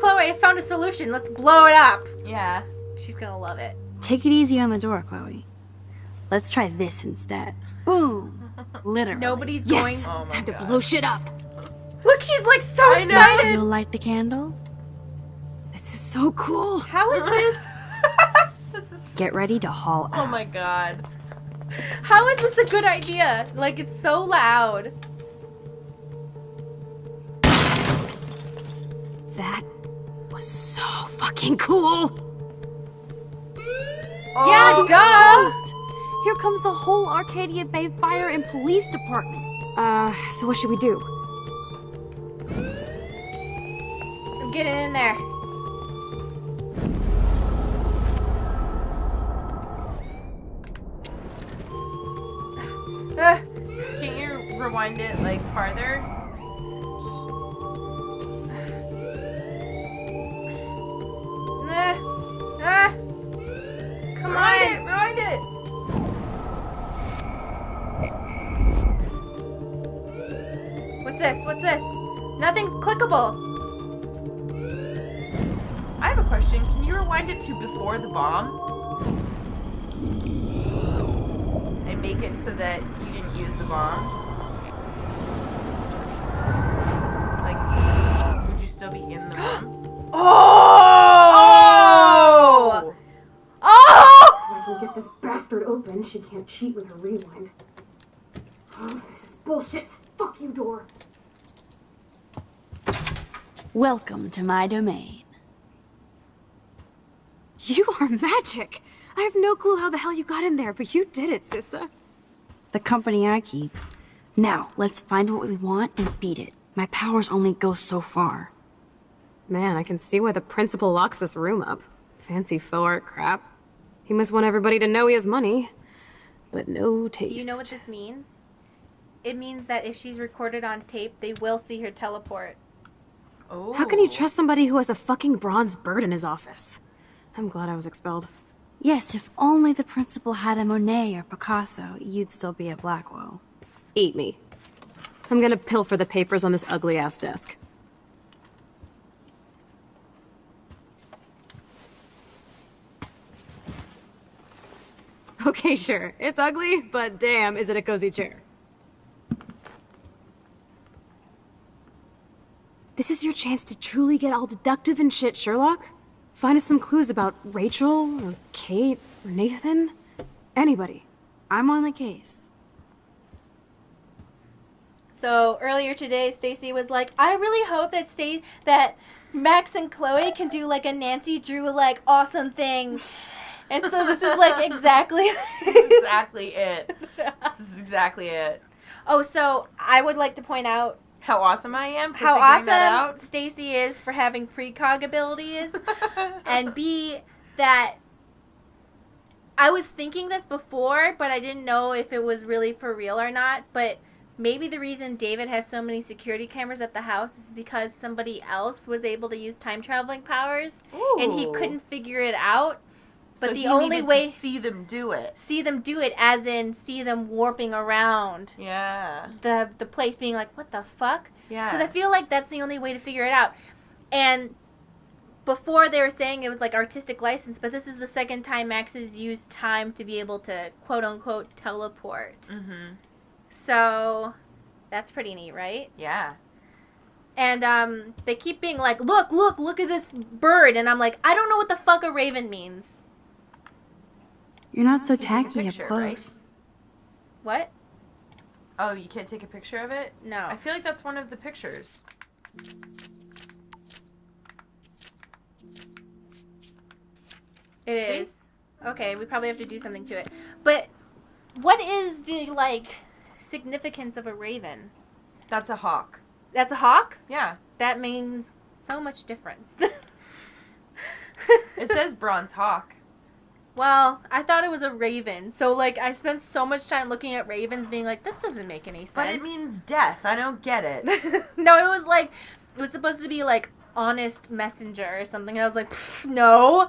Chloe, I found a solution. Let's blow it up. Yeah. She's gonna love it. Take it easy on the door, Chloe. Let's try this instead. Boom! Literally. Nobody's yes! going... Oh my Time God. to blow shit up! Look, she's like so excited. You'll light the candle? This is so cool! How is this? This is... Get ready to haul ass. Oh my God. How is this a good idea? Like, it's so loud. That was so fucking cool! Yeah, Oh, duh. toast. Here comes the whole Arcadia Bay Fire and Police Department. So what should we do? I'm getting in there. Can't you rewind it, like, farther? Come Rewind on. it! Rewind it! What's this? What's this? Nothing's clickable. I have a question. Can you rewind it to before the bomb? And make it so that you didn't use the bomb? Like, would you still be in the bomb? Oh! Oh! If I can get this bastard open, she can't cheat with her rewind. Oh, this is bullshit. Fuck you, door. Welcome to my domain. You are magic. I have no clue how the hell you got in there, but you did it, sister. The company I keep. Now, let's find what we want and beat it. My powers only go so far. Man, I can see why the principal locks this room up. Fancy faux art crap. He must want everybody to know he has money, but no taste. Do you know what this means? It means that if she's recorded on tape, they will see her teleport. Oh. How can you trust somebody who has a fucking bronze bird in his office? I'm glad I was expelled. Yes, if only the principal had a Monet or Picasso, you'd still be at Blackwell. Eat me. I'm gonna pilfer the papers on this ugly-ass desk. Okay, sure. It's ugly, but damn, is it a cozy chair. This is your chance to truly get all deductive and shit, Sherlock. Find us some clues about Rachel, or Kate, or Nathan. Anybody. I'm on the case. So earlier today, Stacy was like, I really hope that Max and Chloe can do like a Nancy Drew like awesome thing. And so this is like exactly This is exactly it. This is exactly it. Oh, so I would like to point out How awesome I am for how figuring that awesome out. Stacy is for having precog abilities, and B, that I was thinking this before, but I didn't know if it was really for real or not, but maybe the reason David has so many security cameras at the house is because somebody else was able to use time traveling powers, and he Ooh. couldn't figure it out. But So the he only needed way to see them do it. see them do it, as in see them warping around Yeah. the place, being like, what the fuck? Yeah. Because I feel like that's the only way to figure it out. And before they were saying it was like artistic license, but this is the second time Max has used time to be able to quote unquote teleport. Mm-hmm. So that's pretty neat, right? Yeah. And they keep being like, look at this bird, and I'm like, I don't know what the fuck a raven means. You're not so You can take a tacky picture, up close. right? What? Oh, you can't take a picture of it? No. I feel like that's one of the pictures. It See? is. Okay, we probably have to do something to it. But what is the like significance of a raven? That's a hawk. That's a hawk? Yeah. That means so much different. It says bronze hawk. Well, I thought it was a raven. So, like, I spent so much time looking at ravens being like, this doesn't make any sense. But it means death. I don't get it. No, it was like, it was supposed to be like honest messenger or something. And I was like, no.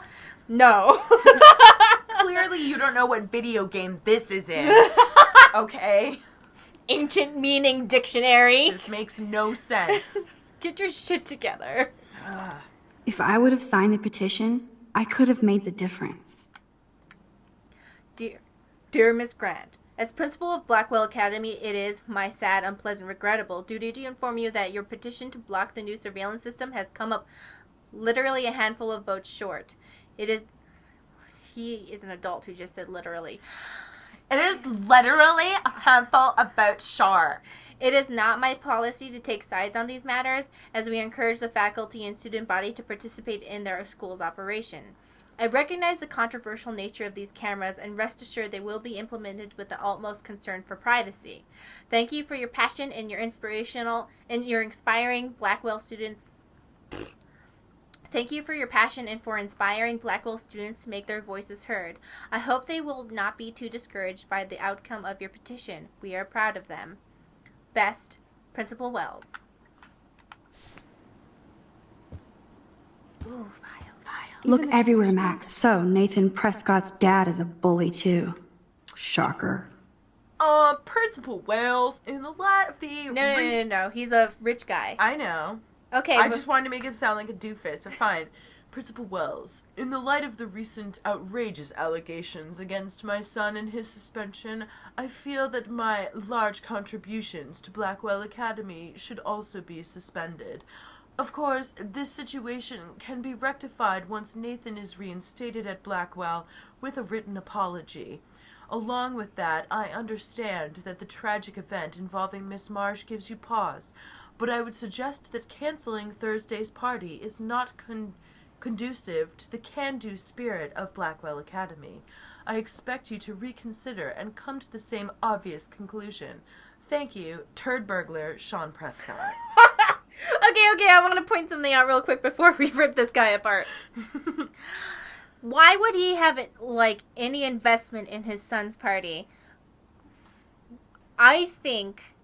Clearly you don't know what video game this is in. Okay? Ancient meaning dictionary. This makes no sense. Get your shit together. Ugh. If I would have signed the petition, I could have made the difference. Dear Miss Grant, as principal of Blackwell Academy, it is my sad, unpleasant, regrettable duty to inform you that your petition to block the new surveillance system has come up literally a handful of votes short. He is an adult who just said literally. It is literally a handful of votes short. It is not my policy to take sides on these matters, as we encourage the faculty and student body to participate in their school's operation. I recognize the controversial nature of these cameras and rest assured they will be implemented with the utmost concern for privacy. Thank you for your passion and your inspiring Blackwell students. Thank you for your passion and for inspiring Blackwell students to make their voices heard. I hope they will not be too discouraged by the outcome of your petition. We are proud of them. Best, Principal Wells. Ooh, files. Look everywhere, Max. So, Nathan Prescott's dad is a bully, too. Shocker. Principal Wells, in the light of the... No. He's a rich guy. I know. Okay. I just wanted to make him sound like a doofus, but fine. Principal Wells, in the light of the recent outrageous allegations against my son and his suspension, I feel that my large contributions to Blackwell Academy should also be suspended. Of course, this situation can be rectified once Nathan is reinstated at Blackwell with a written apology. Along with that, I understand that the tragic event involving Miss Marsh gives you pause, but I would suggest that canceling Thursday's party is not conducive to the can-do spirit of Blackwell Academy. I expect you to reconsider and come to the same obvious conclusion. Thank you, turd burglar Sean Prescott. Okay, I want to point something out real quick before we rip this guy apart. Why would he have, any investment in his son's party? I think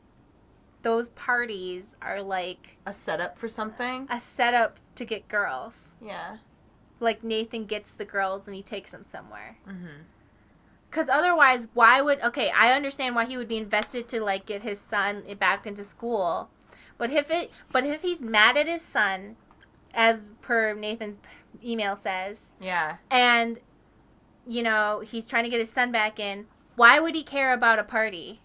those parties are, a setup for something? a setup to get girls. Yeah. Like, Nathan gets the girls and he takes them somewhere. Mm-hmm. Because otherwise, why would... Okay, I understand why he would be invested to, get his son back into school. But if he's mad at his son, as per Nathan's email says... Yeah. And, he's trying to get his son back in, why would he care about a party?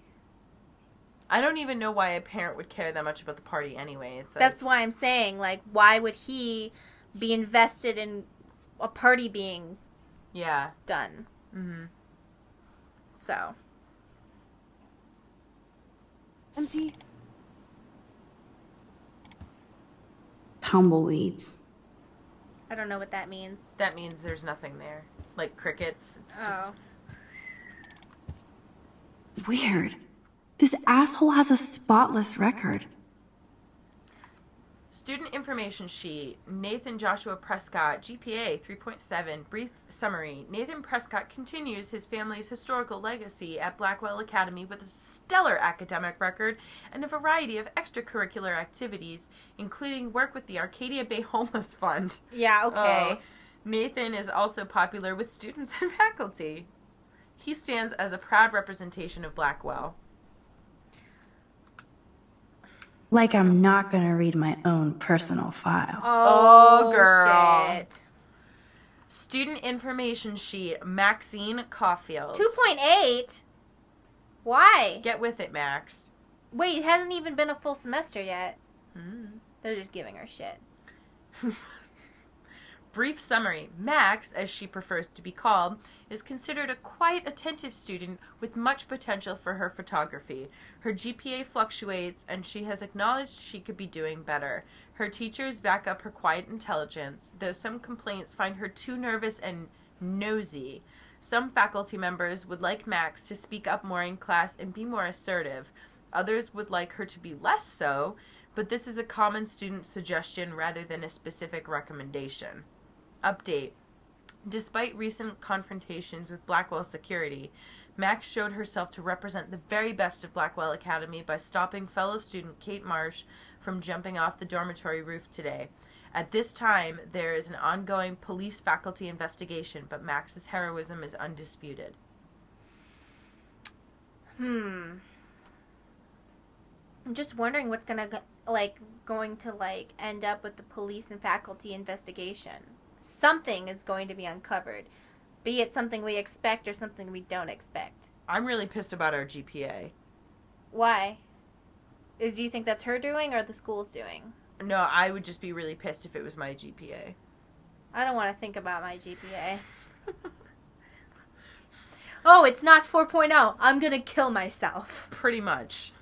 I don't even know why a parent would care that much about the party anyway. That's why I'm saying, why would he be invested in a party being done? Mm-hmm. So. Empty. Tumbleweeds. I don't know what that means. That means there's nothing there. Like crickets. It's just... Weird. This asshole has a spotless record. Student information sheet. Nathan Joshua Prescott, GPA 3.7. Brief summary. Nathan Prescott continues his family's historical legacy at Blackwell Academy with a stellar academic record and a variety of extracurricular activities, including work with the Arcadia Bay Homeless Fund. Yeah, okay. Nathan is also popular with students and faculty. He stands as a proud representation of Blackwell. Like I'm not gonna read my own personal file. Oh girl. Shit. Student information sheet. Maxine Caulfield. 2.8? Why? Get with it, Max. Wait, it hasn't even been a full semester yet. They're just giving her shit. Brief summary. Max, as she prefers to be called, is considered a quite attentive student with much potential for her photography. Her GPA fluctuates, and she has acknowledged she could be doing better. Her teachers back up her quiet intelligence, though some complaints find her too nervous and nosy. Some faculty members would like Max to speak up more in class and be more assertive. Others would like her to be less so, but this is a common student suggestion rather than a specific recommendation. Update. Despite recent confrontations with Blackwell security, Max showed herself to represent the very best of Blackwell Academy by stopping fellow student Kate Marsh from jumping off the dormitory roof today. At this time, there is an ongoing police-faculty investigation, but Max's heroism is undisputed. I'm just wondering what's gonna like, going to, like, end up with the police and faculty investigation. Something is going to be uncovered. Be it something we expect or something we don't expect. I'm really pissed about our GPA. Why? Do you think that's her doing or the school's doing? No, I would just be really pissed if it was my GPA. I don't want to think about my GPA. Oh, it's not 4.0. I'm going to kill myself. Pretty much.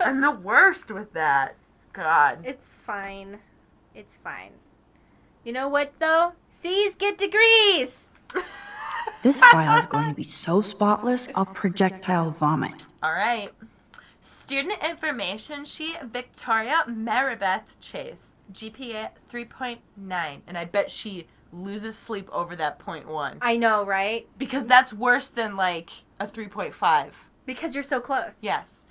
I'm the worst with that. God. It's fine. It's fine. You know what, though? C's get degrees! This file is going to be so spotless, I'll projectile vomit. All right. Student information sheet, Victoria Maribeth Chase. GPA 3.9. And I bet she loses sleep over that 0.1. I know, right? Because that's worse than, like, a 3.5. Because you're so close. Yes.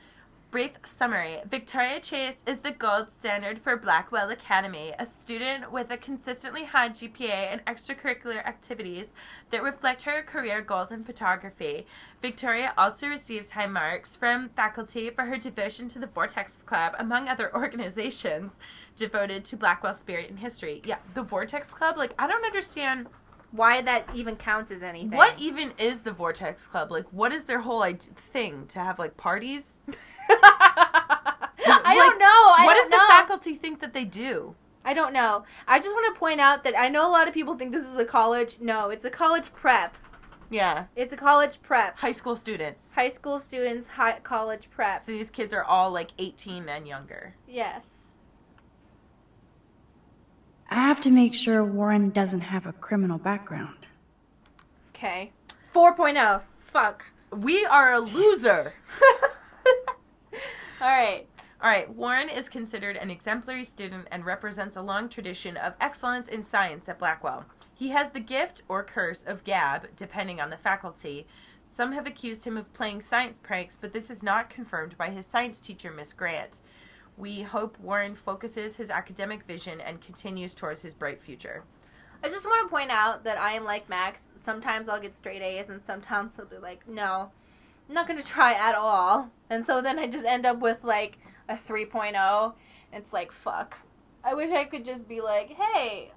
Brief summary. Victoria Chase is the gold standard for Blackwell Academy, a student with a consistently high GPA and extracurricular activities that reflect her career goals in photography. Victoria also receives high marks from faculty for her devotion to the Vortex Club, among other organizations devoted to Blackwell spirit and history. Yeah, the Vortex Club, like, I don't understand why that even counts as anything. What even is the Vortex Club? Like, what is their whole thing? To have, like, parties? I don't know. What does the faculty think that they do? I don't know. I just want to point out that I know a lot of people think this is a college. No, it's a college prep. Yeah. It's a college prep. High school students. High school students, college prep. So these kids are all, like, 18 and younger. Yes. I have to make sure Warren doesn't have a criminal background. Okay. 4.0. Fuck. We are a loser. All right. All right. Warren is considered an exemplary student and represents a long tradition of excellence in science at Blackwell. He has the gift or curse of gab, depending on the faculty. Some have accused him of playing science pranks, but this is not confirmed by his science teacher, Miss Grant. We hope Warren focuses his academic vision and continues towards his bright future. I just want to point out that I am like Max. Sometimes I'll get straight A's and sometimes he'll be like, no, I'm not going to try at all. And so then I just end up with like a 3.0. It's like, fuck. I wish I could just be like, hey,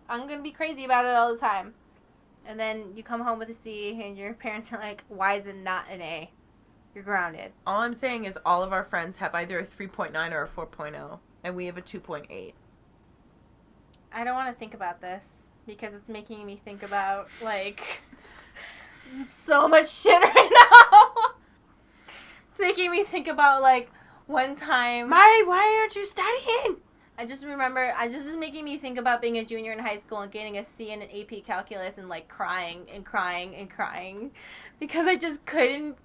I'm going to be crazy about it all the time. And then you come home with a C and your parents are like, why is it not an A? You're grounded. All I'm saying is all of our friends have either a 3.9 or a 4.0, and we have a 2.8. I don't want to think about this because it's making me think about, like, so much shit right now. It's making me think about, like, one time. Mari, why aren't you studying? I just remember, this is making me think about being a junior in high school and getting a C in an AP calculus and, like, crying and crying and crying because I just couldn't.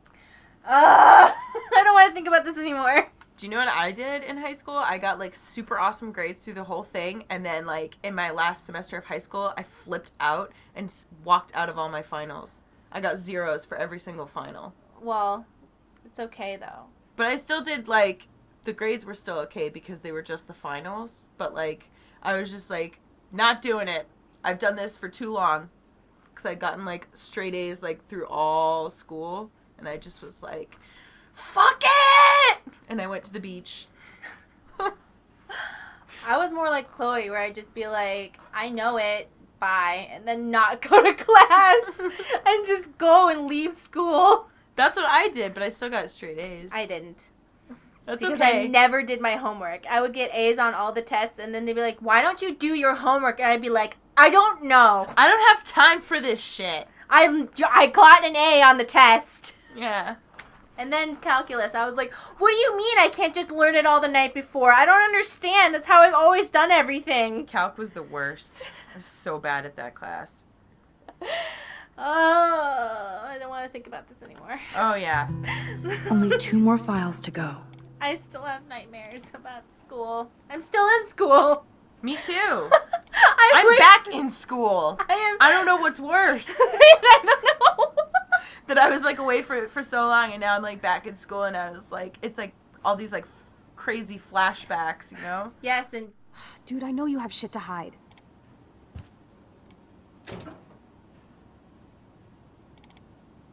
I don't want to think about this anymore. Do you know what I did in high school? I got, like, super awesome grades through the whole thing, and then, like, in my last semester of high school, I flipped out and walked out of all my finals. I got zeros for every single final. Well, it's okay, though. But I still did, like, the grades were still okay because they were just the finals, but, like, I was just, like, not doing it. I've done this for too long, because I'd gotten, like, straight A's, like, through all school. And I just was like, fuck it! And I went to the beach. I was more like Chloe, where I'd just be like, I know it, bye, and then not go to class, and just go and leave school. That's what I did, but I still got straight A's. I didn't. That's because okay. I never did my homework. I would get A's on all the tests, and then they'd be like, why don't you do your homework? And I'd be like, I don't know. I don't have time for this shit. I got an A on the test. Yeah. And then calculus. I was like, what do you mean I can't just learn it all the night before? I don't understand. That's how I've always done everything. Calc was the worst. I was so bad at that class. Oh, I don't want to think about this anymore. Oh, yeah. Only 2 more files to go. I still have nightmares about school. I'm still in school. Me too. I'm back in school. I don't know what's worse. I don't know. That I was, like, away for so long, and now I'm, like, back in school, and I was, like, it's, like, all these, like, crazy flashbacks, you know? Yes, and... Dude, I know you have shit to hide.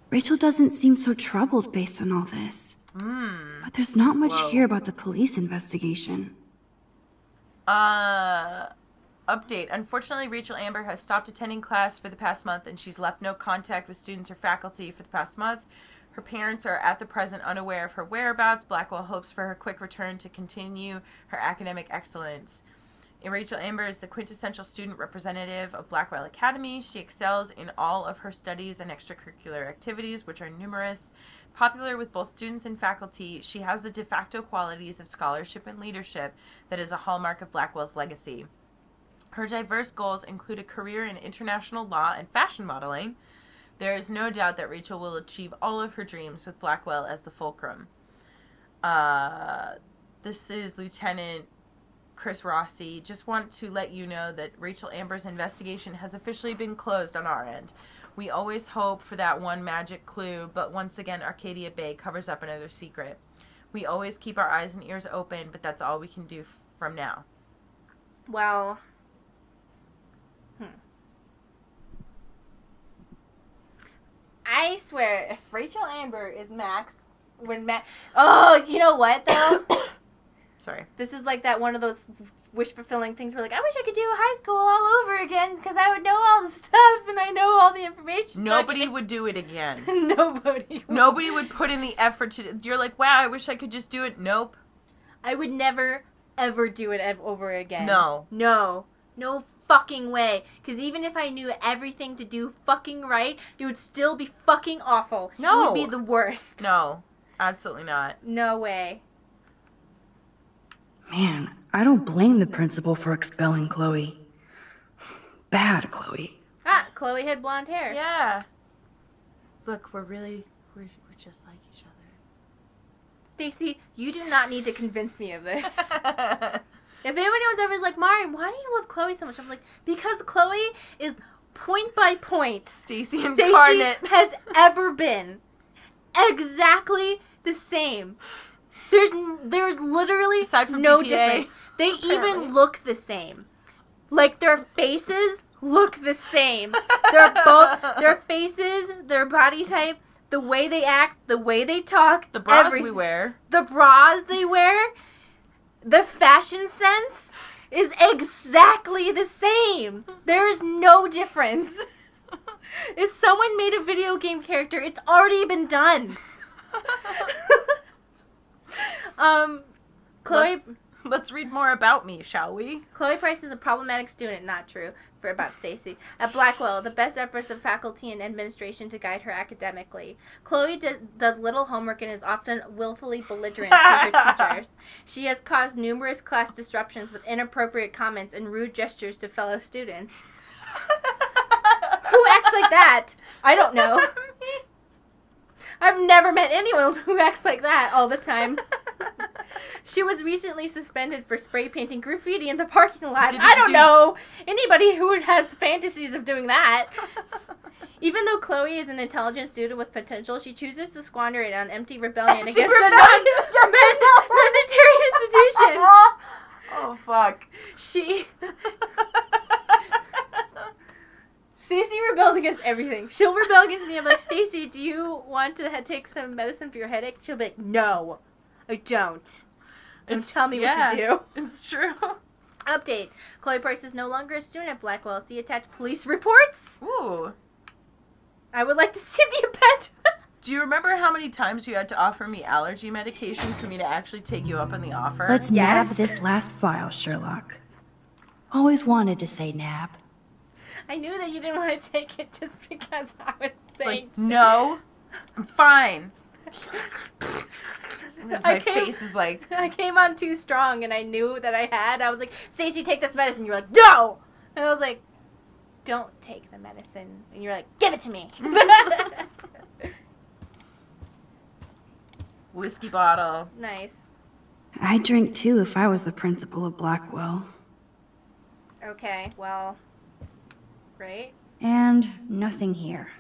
Rachel doesn't seem so troubled based on all this. But there's not much here about the police investigation. Update. Unfortunately, Rachel Amber has stopped attending class for the past month, and she's left no contact with students or faculty for the past month. Her parents are at the present unaware of her whereabouts. Blackwell hopes for her quick return to continue her academic excellence. And Rachel Amber is the quintessential student representative of Blackwell Academy. She excels in all of her studies and extracurricular activities, which are numerous. Popular with both students and faculty, she has the de facto qualities of scholarship and leadership that is a hallmark of Blackwell's legacy. Her diverse goals include a career in international law and fashion modeling. There is no doubt that Rachel will achieve all of her dreams with Blackwell as the fulcrum. This is Lieutenant Chris Rossi. Just want to let you know that Rachel Amber's investigation has officially been closed on our end. We always hope for that one magic clue, but once again, Arcadia Bay covers up another secret. We always keep our eyes and ears open, but that's all we can do from now. Well... I swear, if Rachel Amber is Max, oh, you know what, though? Sorry. This is like that one of those wish-fulfilling things where, like, I wish I could do high school all over again because I would know all the stuff and I know all the information. Nobody would do it again. Nobody would put in the effort to... You're like, wow, I wish I could just do it. Nope. I would never, ever do it over again. No. No fucking way. Because even if I knew everything to do fucking right, it would still be fucking awful. No. It would be the worst. No. Absolutely not. No way. Man, I don't blame the principal for expelling Chloe. Bad Chloe. Ah, Chloe had blonde hair. Yeah. Look, we're just like each other. Stacy, you do not need to convince me of this. If anyone's ever like, Mari, why do you love Chloe so much? I'm like, because Chloe is point by point Stacy incarnate has ever been exactly the same. There's literally aside from no GPA, difference. They even look the same. Like their faces look the same. Their faces, their body type, the way they act, the way they talk, the bras we wear, the fashion sense is exactly the same. There is no difference. If someone made a video game character, it's already been done. Chloe... Let's read more about me, shall we? Chloe Price is a problematic student, not true, about Stacy. At Blackwell, the best efforts of faculty and administration to guide her academically. Chloe does little homework and is often willfully belligerent to her teachers. She has caused numerous class disruptions with inappropriate comments and rude gestures to fellow students. Who acts like that? I don't know. I've never met anyone who acts like that all the time. She was recently suspended for spray painting graffiti in the parking lot. I don't know anybody who has fantasies of doing that. Even though Chloe is an intelligent student with potential, she chooses to squander it on empty rebellion against a non-mandatory institution. Oh, fuck. Stacey rebels against everything. She'll rebel against me. I'm like, Stacey, do you want to take some medicine for your headache? She'll be like, no, I don't. Don't tell me what to do. It's true. Update. Chloe Price is no longer a student at Blackwell. See attached police reports. Ooh. I would like to see the event. Do you remember how many times you had to offer me allergy medication for me to actually take you up on the offer? Let's nab this last file, Sherlock. Always wanted to say nab. I knew that you didn't want to take it just because I was saying... Like, no, I'm fine. My face is like... I came on too strong and I knew that I was like, Stacey, take this medicine. You're like, no! And I was like, don't take the medicine. And you're like, give it to me. Whiskey bottle. Nice. I'd drink too if I was the principal of Blackwell. Okay, well... Great. And nothing here.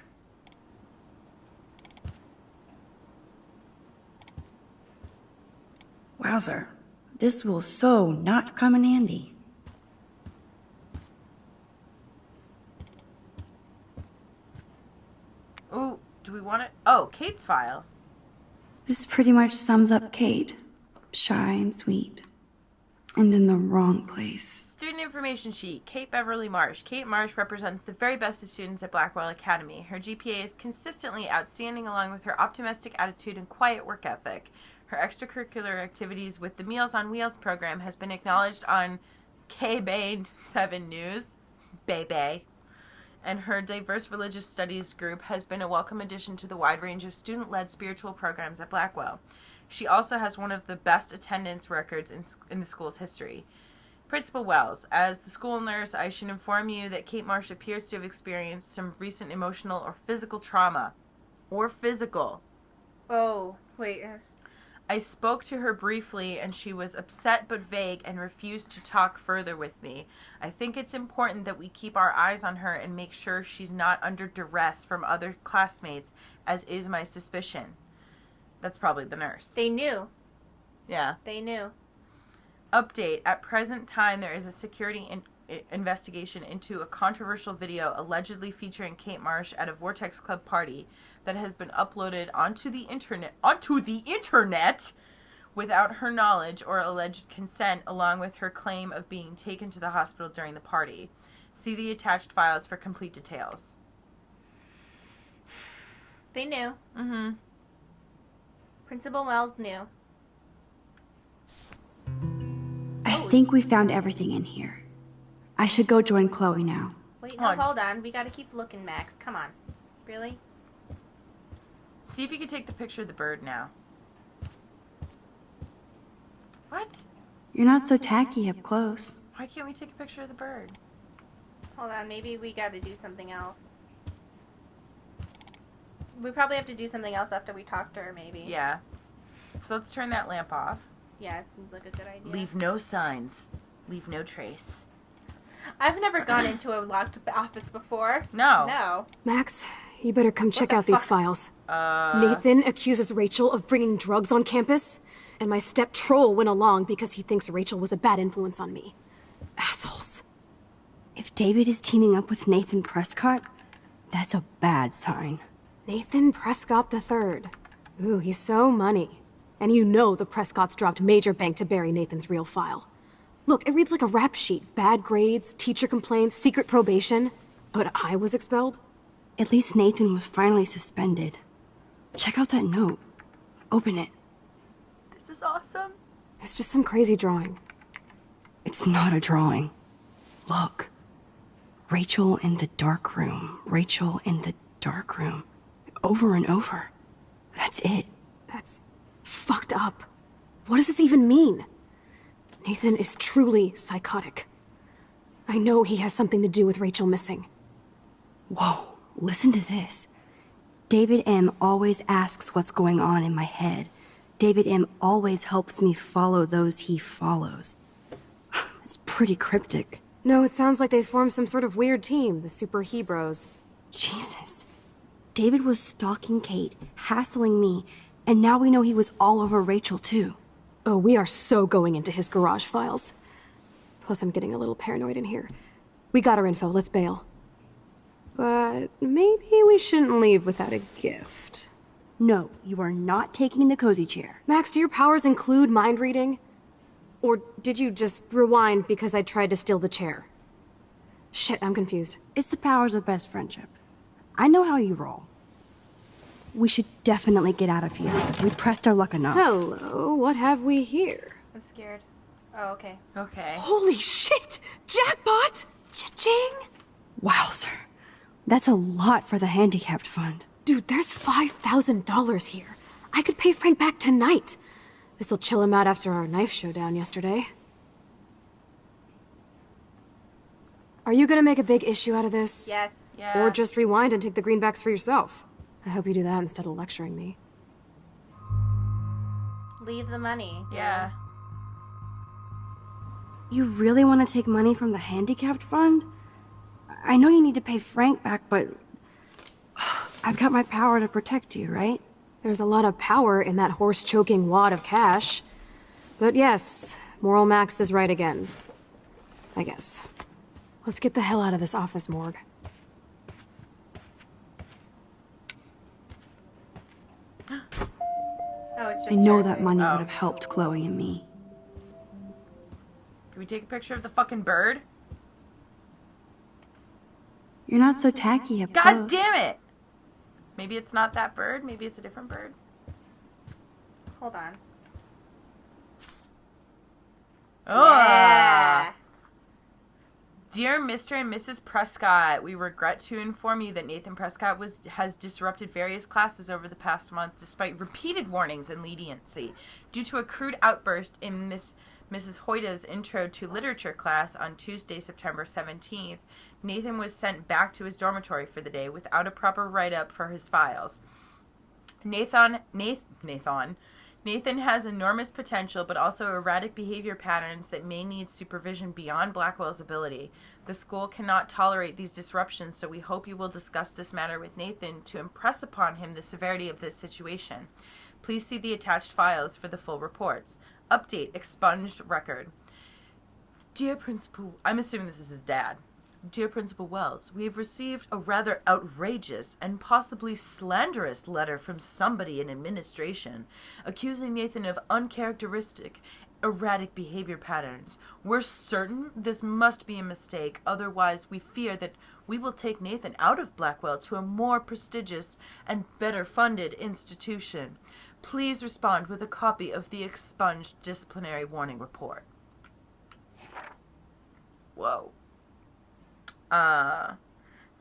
Wowzer. This will so not come in handy. Ooh, do we want it? Oh, Kate's file. This pretty much sums up Kate. Shy and sweet. And in the wrong place. Student information sheet. Kate Beverly Marsh. Kate Marsh represents the very best of students at Blackwell Academy. Her GPA is consistently outstanding along with her optimistic attitude and quiet work ethic. Her extracurricular activities with the Meals on Wheels program has been acknowledged on K-Bay 7 News. Bay. And her diverse religious studies group has been a welcome addition to the wide range of student-led spiritual programs at Blackwell. She also has one of the best attendance records in the school's history. Principal Wells, as the school nurse, I should inform you that Kate Marsh appears to have experienced some recent emotional or physical trauma. Or physical. Oh, wait. I spoke to her briefly and she was upset but vague and refused to talk further with me. I think it's important that we keep our eyes on her and make sure she's not under duress from other classmates, as is my suspicion. That's probably the nurse. They knew. Yeah. They knew. Update. At present time, there is a security investigation into a controversial video allegedly featuring Kate Marsh at a Vortex Club party that has been uploaded onto the internet without her knowledge or alleged consent, along with her claim of being taken to the hospital during the party. See the attached files for complete details. They knew. Mm-hmm. Principal Wells knew. I think we found everything in here. I should go join Chloe now. Wait, no, hold on. We gotta keep looking, Max. Come on. Really? See if you can take the picture of the bird now. What? You're not so tacky up close. Why can't we take a picture of the bird? Hold on. Maybe we gotta do something else. We probably have to do something else after we talk to her, maybe. Yeah. So let's turn that lamp off. Yeah, it seems like a good idea. Leave no signs. Leave no trace. I've never gone into a locked office before. No. No. Max, you better come check the out these fuck? files. Nathan accuses Rachel of bringing drugs on campus, and my step troll went along because he thinks Rachel was a bad influence on me. Assholes. If David is teaming up with Nathan Prescott, that's a bad sign. Nathan Prescott III. Ooh, he's so money. And you know the Prescotts dropped major bank to bury Nathan's real file. Look, it reads like a rap sheet. Bad grades, teacher complaints, secret probation. But I was expelled? At least Nathan was finally suspended. Check out that note. Open it. This is awesome. It's just some crazy drawing. It's not a drawing. Look. Rachel in the dark room. Rachel in the dark room. Over and over. That's it. That's fucked up. What does this even mean? Nathan is truly psychotic. I know he has something to do with Rachel missing. Whoa, listen to this. David M. always asks what's going on in my head. David M. always helps me follow those he follows. It's pretty cryptic. No, it sounds like they formed some sort of weird team, the Super Hebrews. Jesus. David was stalking Kate, hassling me, and now we know he was all over Rachel too. Oh, we are so going into his garage files. Plus, I'm getting a little paranoid in here. We got our info, let's bail. But maybe we shouldn't leave without a gift. No, you are not taking the cozy chair. Max, do your powers include mind reading? Or did you just rewind because I tried to steal the chair? Shit, I'm confused. It's the powers of best friendship. I know how you roll. We should definitely get out of here. We pressed our luck enough. Hello, what have we here? I'm scared. Oh, okay. Okay. Holy shit! Jackpot! Cha-ching! Wowzer. That's a lot for the handicapped fund. Dude, there's $5,000 here. I could pay Frank back tonight. This'll chill him out after our knife showdown yesterday. Are you gonna make a big issue out of this? Yes. Yeah. Or just rewind and take the greenbacks for yourself? I hope you do that instead of lecturing me. Leave the money. Yeah. You really want to take money from the handicapped fund? I know you need to pay Frank back, but I've got my power to protect you, right? There's a lot of power in that horse-choking wad of cash. But yes, Moral Max is right again. I guess. Let's get the hell out of this office morgue. it's I just know her. that money Oh. would have helped Chloe and me. Can we take a picture of the fucking bird? You're not so tacky up God close. damn it! Maybe it's not that bird. Maybe it's a different bird. Hold on. Oh. Yeah. Dear Mr. and Mrs. Prescott, we regret to inform you that Nathan Prescott has disrupted various classes over the past month despite repeated warnings and leniency. Due to a crude outburst in Mrs. Hoyta's intro to literature class on Tuesday, September 17th, Nathan was sent back to his dormitory for the day without a proper write-up for his files. Nathan has enormous potential, but also erratic behavior patterns that may need supervision beyond Blackwell's ability. The school cannot tolerate these disruptions, so we hope you will discuss this matter with Nathan to impress upon him the severity of this situation. Please see the attached files for the full reports. Update, expunged record. Dear Principal, I'm assuming this is his dad. Dear Principal Wells, we have received a rather outrageous and possibly slanderous letter from somebody in administration accusing Nathan of uncharacteristic, erratic behavior patterns. We're certain this must be a mistake, otherwise we fear that we will take Nathan out of Blackwell to a more prestigious and better funded institution. Please respond with a copy of the expunged disciplinary warning report. Whoa. The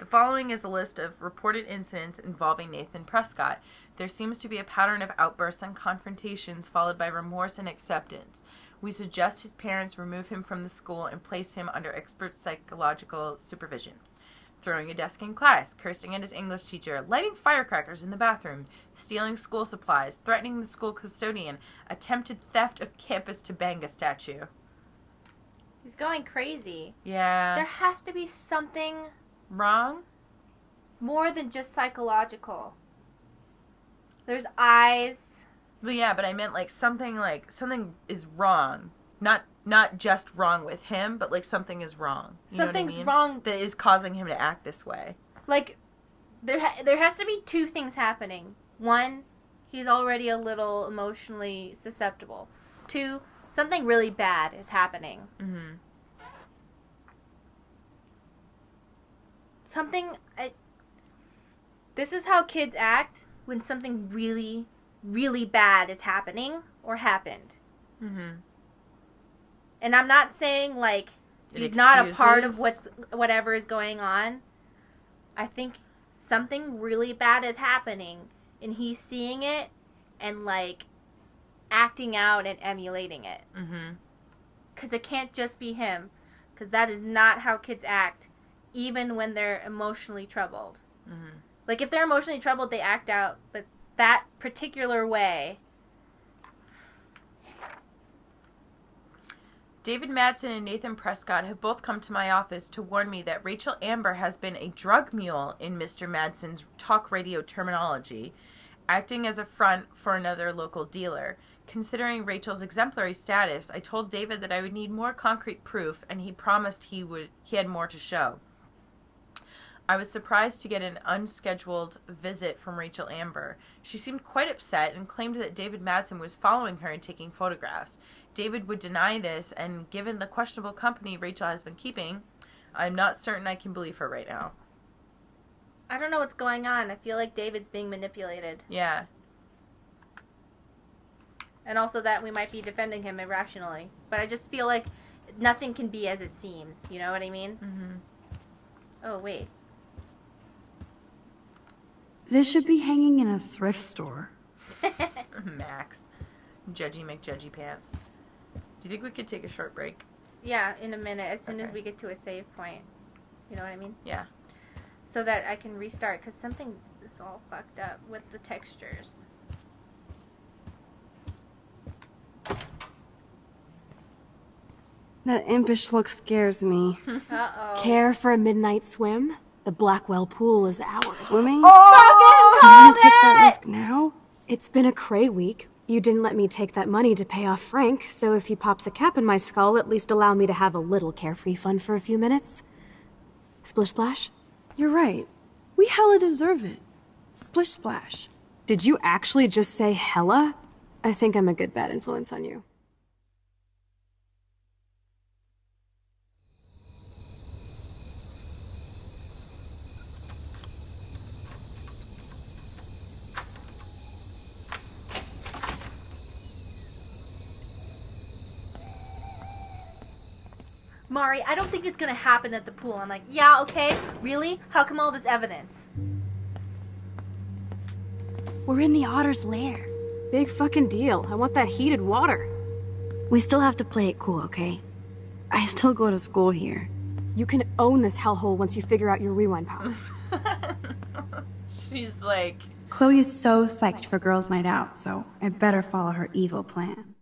following is a list of reported incidents involving Nathan Prescott. There seems to be a pattern of outbursts and confrontations followed by remorse and acceptance. We suggest his parents remove him from the school and place him under expert psychological supervision. Throwing a desk in class, cursing at his English teacher, lighting firecrackers in the bathroom, stealing school supplies, threatening the school custodian, attempted theft of campus Tobanga statue. He's going crazy. Yeah. There has to be something Wrong? more than just psychological. There's eyes. Well, yeah, but I meant something is wrong. Not just wrong with him, but something is wrong. You know what I Something's mean? wrong. That is causing him to act this way. There has to be two things happening. One, he's already a little emotionally susceptible. Two, something really bad is happening. Mm-hmm. This is how kids act when something really, really bad is happening or happened. Mm-hmm. And I'm not saying he's not a part of whatever is going on. I think something really bad is happening and he's seeing it and acting out and emulating it. Mm-hmm. Because it can't just be him. Because that is not how kids act, even when they're emotionally troubled. Mm-hmm. If they're emotionally troubled, they act out, but that particular way. David Madsen and Nathan Prescott have both come to my office to warn me that Rachel Amber has been a drug mule, in Mr. Madsen's talk radio terminology, acting as a front for another local dealer. Considering Rachel's exemplary status, I told David that I would need more concrete proof, and he promised he had more to show. I was surprised to get an unscheduled visit from Rachel Amber. She seemed quite upset and claimed that David Madsen was following her and taking photographs. David would deny this, and given the questionable company Rachel has been keeping, I'm not certain I can believe her right now. I don't know what's going on. I feel like David's being manipulated. Yeah. And also that we might be defending him irrationally. But I just feel like nothing can be as it seems. You know what I mean? Mm-hmm. Oh, wait. This should be hanging in a thrift store. Max. Judgy McJudgy pants. Do you think we could take a short break? Yeah, in a minute, as soon as Okay. we get to a save point. You know what I mean? Yeah. So that I can restart, because something is all fucked up with the textures. That impish look scares me. Uh-oh. Care for a midnight swim? The Blackwell pool is ours. Swimming? Oh! You gonna take that risk now? It's been a cray week. You didn't let me take that money to pay off Frank, so if he pops a cap in my skull, at least allow me to have a little carefree fun for a few minutes. Splish splash? You're right. We hella deserve it. Splish splash. Did you actually just say hella? I think I'm a good bad influence on you. Mari, I don't think it's gonna happen at the pool. I'm like, yeah, okay. Really? How come all this evidence? We're in the otter's lair. Big fucking deal. I want that heated water. We still have to play it cool, okay? I still go to school here. You can own this hellhole once you figure out your rewind power. She's like... Chloe is so psyched for girls' night out, so I better follow her evil plan.